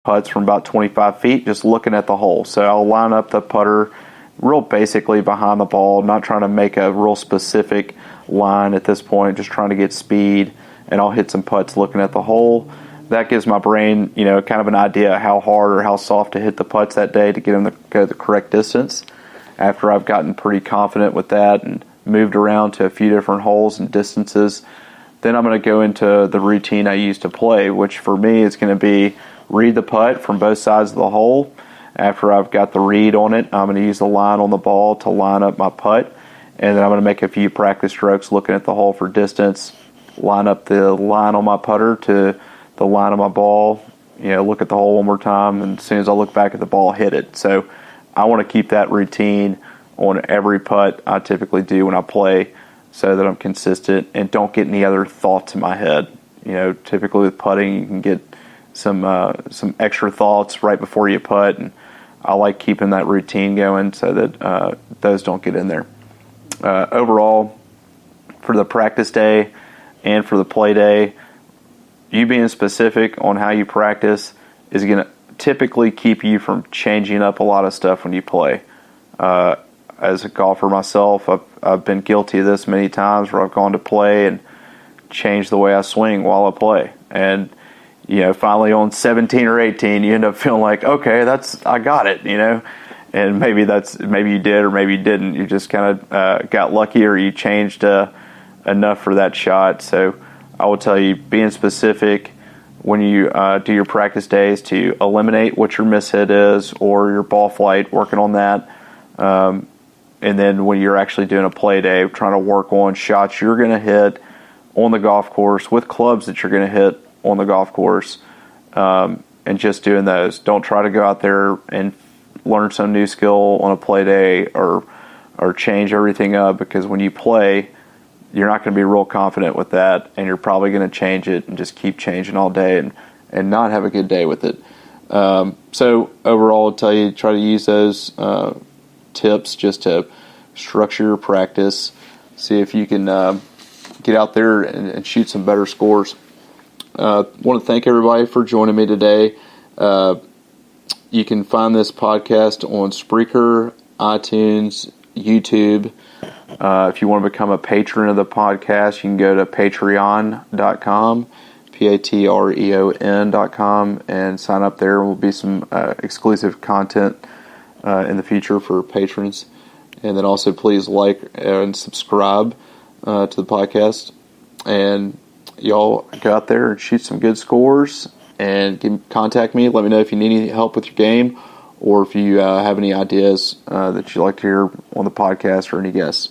putts from about 25 feet, just looking at the hole. So I'll line up the putter real basically behind the ball, not trying to make a real specific line at this point, just trying to get speed, and I'll hit some putts looking at the hole. That gives my brain, kind of an idea of how hard or how soft to hit the putts that day to get them to go the correct distance. After I've gotten pretty confident with that and moved around to a few different holes and distances, then I'm going to go into the routine I use to play, which for me is going to be read the putt from both sides of the hole. After I've got the read on it, I'm going to use the line on the ball to line up my putt, and then I'm going to make a few practice strokes looking at the hole for distance, line up the line on my putter to the line of my ball, look at the hole one more time, and as soon as I look back at the ball, hit it. So I want to keep that routine on every putt I typically do when I play so that I'm consistent and don't get any other thoughts in my head. Typically with putting, you can get some extra thoughts right before you putt, and I like keeping that routine going so that those don't get in there. Overall, for the practice day and for the play day, you being specific on how you practice is going to typically keep you from changing up a lot of stuff when you play. As a golfer myself, I've been guilty of this many times where I've gone to play and changed the way I swing while I play. And, finally on 17 or 18, you end up feeling like, okay, I got it, And maybe you did or maybe you didn't. You just kind of got lucky, or you changed enough for that shot. So I will tell you, being specific when you do your practice days to eliminate what your mishit is or your ball flight, working on that. And then when you're actually doing a play day, trying to work on shots you're going to hit on the golf course with clubs that you're going to hit on the golf course, and just doing those. Don't try to go out there and learn some new skill on a play day or change everything up, because when you play, you're not going to be real confident with that, and you're probably going to change it and just keep changing all day and not have a good day with it. So overall, I'll tell you, try to use those tips just to structure your practice, see if you can get out there and shoot some better scores. Want to thank everybody for joining me today. You can find this podcast on Spreaker, iTunes, YouTube. If you want to become a patron of the podcast, you can go to patreon.com, patreon.com, and sign up. There will be some exclusive content in the future for patrons. And then also please like and subscribe to the podcast. And y'all go out there and shoot some good scores, and contact me. Let me know if you need any help with your game, or if you have any ideas that you'd like to hear on the podcast, or any guests.